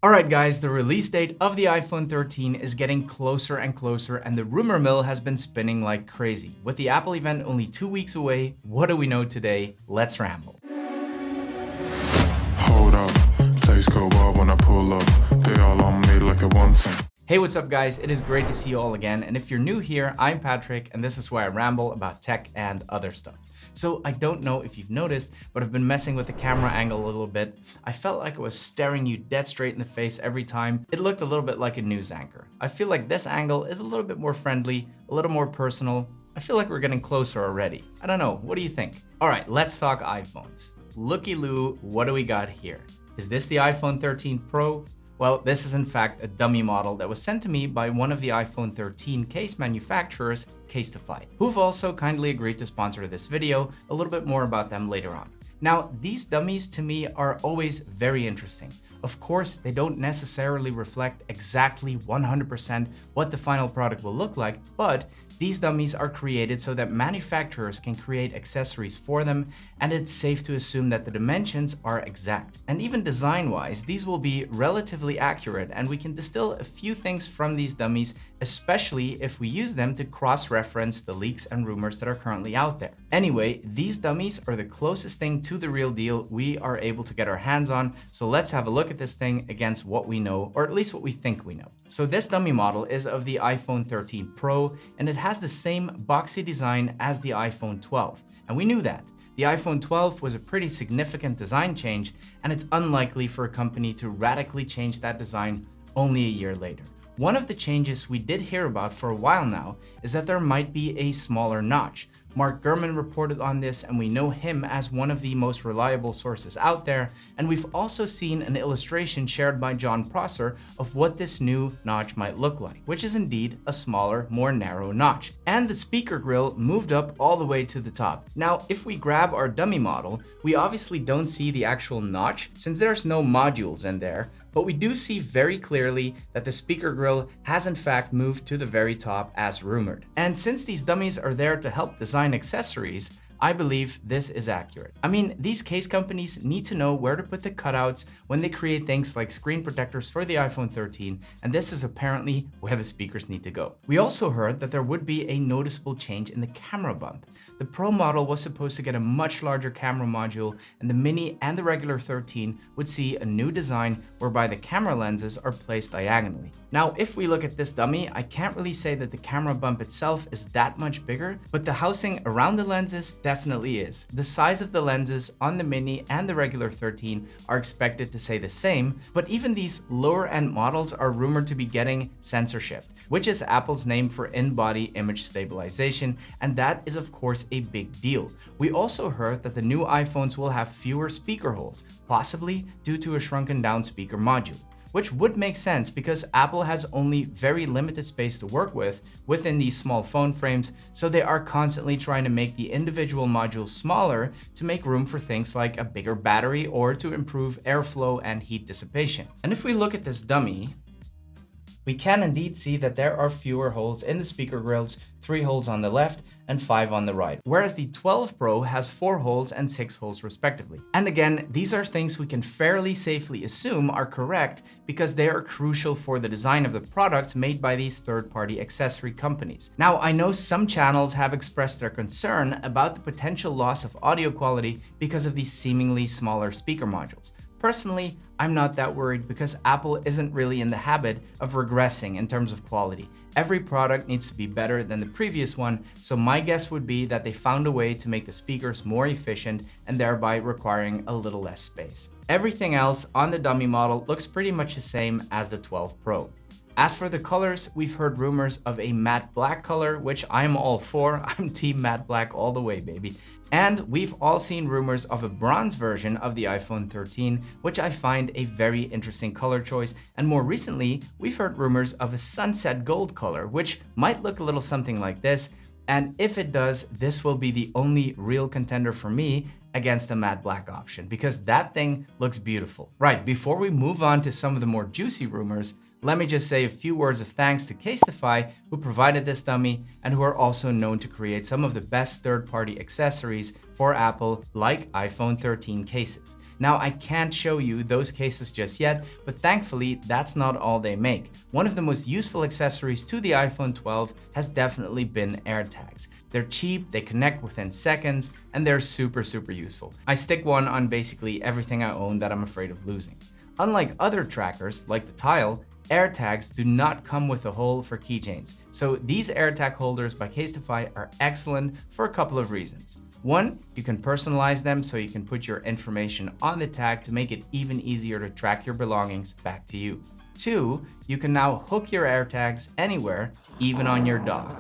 Alright guys, the release date of the iPhone 13 is getting closer and closer, and the rumor mill has been spinning like crazy. With the Apple event only 2 weeks away, what do we know today? Let's ramble. Hold up, place go wild when I pull up. They all on me like it wants. Hey, what's up guys? It is great to see you all again, and if you're new here, I'm Patrick, and this is where I ramble about tech and other stuff. So I don't know if you've noticed, but I've been messing with the camera angle a little bit. I felt like I was staring you dead straight in the face every time. It looked a little bit like a news anchor. I feel like this angle is a little bit more friendly, a little more personal. I feel like we're getting closer already. I don't know, what do you think? All right, let's talk iPhones. Looky-loo, what do we got here? Is this the iPhone 13 Pro? Well, this is in fact a dummy model that was sent to me by one of the iPhone 13 case manufacturers, Casetify, who've also kindly agreed to sponsor this video. A little bit more about them later on. Now, these dummies to me are always very interesting. Of course, they don't necessarily reflect exactly 100% what the final product will look like, but these dummies are created so that manufacturers can create accessories for them, and it's safe to assume that the dimensions are exact. And even design-wise, these will be relatively accurate, and we can distill a few things from these dummies, especially if we use them to cross-reference the leaks and rumors that are currently out there. Anyway, these dummies are the closest thing to the real deal we are able to get our hands on, so let's have a look at this thing against what we know, or at least what we think we know. So this dummy model is of the iPhone 13 Pro, and it has the same boxy design as the iPhone 12, and we knew that. The iPhone 12 was a pretty significant design change, and it's unlikely for a company to radically change that design only a year later. One of the changes we did hear about for a while now is that there might be a smaller notch. Mark Gurman reported on this, and we know him as one of the most reliable sources out there, and we've also seen an illustration shared by John Prosser of what this new notch might look like, which is indeed a smaller, more narrow notch. And the speaker grill moved up all the way to the top. Now, if we grab our dummy model, we obviously don't see the actual notch since there's no modules in there, but we do see very clearly that the speaker grill has in fact moved to the very top as rumored. And since these dummies are there to help design accessories, I believe this is accurate. I mean, these case companies need to know where to put the cutouts when they create things like screen protectors for the iPhone 13, and this is apparently where the speakers need to go. We also heard that there would be a noticeable change in the camera bump. The Pro model was supposed to get a much larger camera module, and the Mini and the regular 13 would see a new design whereby the camera lenses are placed diagonally. Now, if we look at this dummy, I can't really say that the camera bump itself is that much bigger, but the housing around the lenses definitely is. The size of the lenses on the Mini and the regular 13 are expected to stay the same, but even these lower end models are rumored to be getting sensor shift, which is Apple's name for in-body image stabilization, and that is of course a big deal. We also heard that the new iPhones will have fewer speaker holes, possibly due to a shrunken down speaker module, which would make sense because Apple has only very limited space to work with within these small phone frames, so they are constantly trying to make the individual modules smaller to make room for things like a bigger battery or to improve airflow and heat dissipation. And if we look at this dummy, we can indeed see that there are fewer holes in the speaker grills, 3 holes on the left and 5 on the right, whereas the 12 Pro has 4 holes and 6 holes respectively. And again, these are things we can fairly safely assume are correct because they are crucial for the design of the products made by these third-party accessory companies. Now, I know some channels have expressed their concern about the potential loss of audio quality because of these seemingly smaller speaker modules. Personally, I'm not that worried because Apple isn't really in the habit of regressing in terms of quality. Every product needs to be better than the previous one, so my guess would be that they found a way to make the speakers more efficient and thereby requiring a little less space. Everything else on the dummy model looks pretty much the same as the 12 Pro. As for the colors, we've heard rumors of a matte black color, which I'm all for. I'm team matte black all the way, baby. And we've all seen rumors of a bronze version of the iPhone 13, which I find a very interesting color choice. And more recently, we've heard rumors of a sunset gold color, which might look a little something like this. And if it does, this will be the only real contender for me against the matte black option, because that thing looks beautiful. Right, before we move on to some of the more juicy rumors, Let me just say a few words of thanks to Casetify, who provided this dummy and who are also known to create some of the best third-party accessories for Apple, like iPhone 13 cases. Now, I can't show you those cases just yet, but thankfully that's not all they make. One of the most useful accessories to the iPhone 12 has definitely been AirTags. They're cheap, they connect within seconds, and they're super useful. I stick one on basically everything I own that I'm afraid of losing. Unlike other trackers, like the Tile, AirTags do not come with a hole for keychains. So these AirTag holders by Casetify are excellent for a couple of reasons. One, you can personalize them so you can put your information on the tag to make it even easier to track your belongings back to you. Two, you can now hook your AirTags anywhere, even on your dog.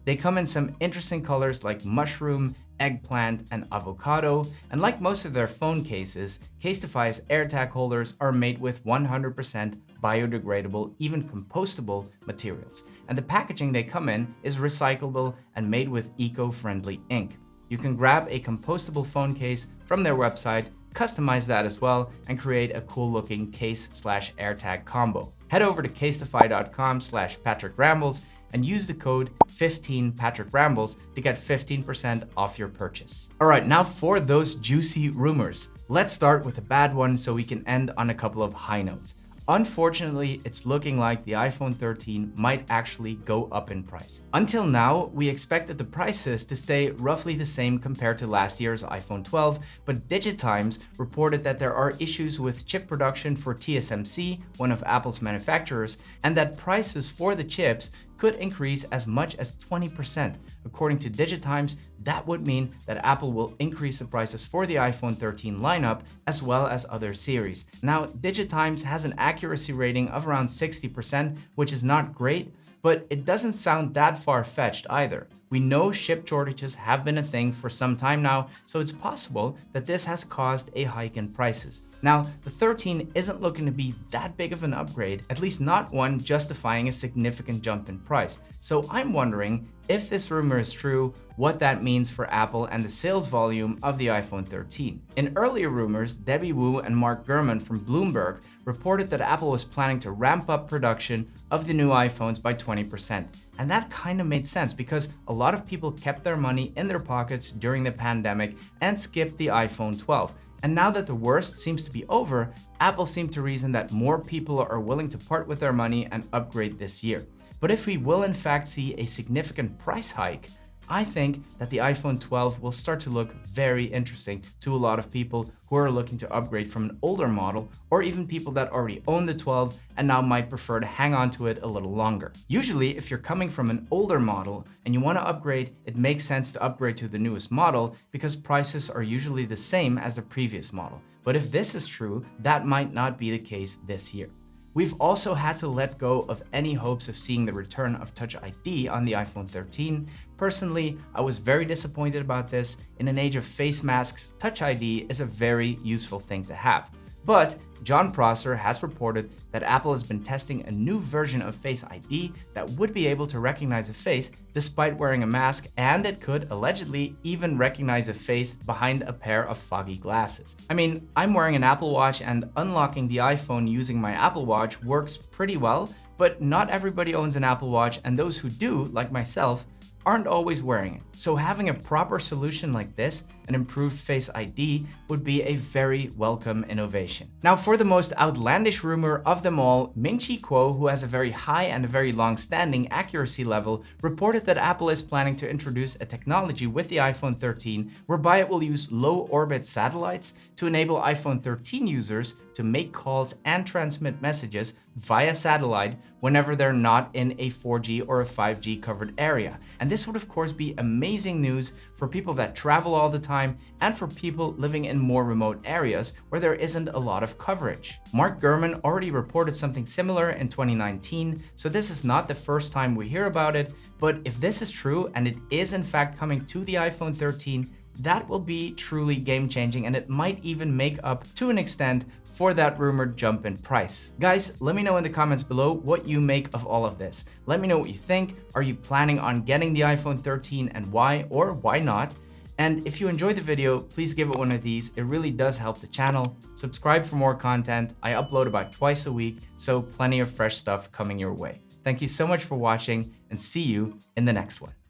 They come in some interesting colors like mushroom, eggplant, and avocado, and like most of their phone cases, Casetify's AirTag holders are made with 100% biodegradable, even compostable materials. And the packaging they come in is recyclable and made with eco-friendly ink. You can grab a compostable phone case from their website, customize that as well, and create a cool looking case/AirTag combo. Head over to casetify.com/PatrickRambles and use the code 15PatrickRambles to get 15% off your purchase. All right, now for those juicy rumors. Let's start with a bad one so we can end on a couple of high notes. Unfortunately, it's looking like the iPhone 13 might actually go up in price. Until now, we expected the prices to stay roughly the same compared to last year's iPhone 12, but DigiTimes reported that there are issues with chip production for TSMC, one of Apple's manufacturers, and that prices for the chips could increase as much as 20%. According to DigiTimes, that would mean that Apple will increase the prices for the iPhone 13 lineup as well as other series. Now, DigiTimes has an accuracy rating of around 60%, which is not great, but it doesn't sound that far-fetched either. We know chip shortages have been a thing for some time now, so it's possible that this has caused a hike in prices. Now, the 13 isn't looking to be that big of an upgrade, at least not one justifying a significant jump in price. So I'm wondering if this rumor is true, what that means for Apple and the sales volume of the iPhone 13. In earlier rumors, Debbie Wu and Mark Gurman from Bloomberg reported that Apple was planning to ramp up production of the new iPhones by 20%. And that kind of made sense because a lot of people kept their money in their pockets during the pandemic and skipped the iPhone 12. And now that the worst seems to be over, Apple seemed to reason that more people are willing to part with their money and upgrade this year. But if we will in fact see a significant price hike, I think that the iPhone 12 will start to look very interesting to a lot of people who are looking to upgrade from an older model, or even people that already own the 12 and now might prefer to hang on to it a little longer. Usually, if you're coming from an older model and you want to upgrade, it makes sense to upgrade to the newest model because prices are usually the same as the previous model. But if this is true, that might not be the case this year. We've also had to let go of any hopes of seeing the return of Touch ID on the iPhone 13. Personally, I was very disappointed about this. In an age of face masks, Touch ID is a very useful thing to have. But John Prosser has reported that Apple has been testing a new version of Face ID that would be able to recognize a face despite wearing a mask, and it could allegedly even recognize a face behind a pair of foggy glasses. I mean, I'm wearing an Apple Watch and unlocking the iPhone using my Apple Watch works pretty well, but not everybody owns an Apple Watch, and those who do, like myself, aren't always wearing it. So having a proper solution like this, an improved Face ID, would be a very welcome innovation. Now for the most outlandish rumor of them all, Ming-Chi Kuo, who has a very high and a very long-standing accuracy level, reported that Apple is planning to introduce a technology with the iPhone 13 whereby it will use low-orbit satellites to enable iPhone 13 users to make calls and transmit messages via satellite whenever they're not in a 4G or a 5G covered area. And this would of course be amazing news for people that travel all the time and for people living in more remote areas where there isn't a lot of coverage. Mark Gurman already reported something similar in 2019, so this is not the first time we hear about it, but if this is true and it is in fact coming to the iPhone 13, that will be truly game-changing, and it might even make up to an extent for that rumored jump in price. Guys, let me know in the comments below what you make of all of this. Let me know what you think. Are you planning on getting the iPhone 13 and why or why not? And if you enjoyed the video, please give it one of these. It really does help the channel. Subscribe for more content. I upload about twice a week, so plenty of fresh stuff coming your way. Thank you so much for watching, and see you in the next one.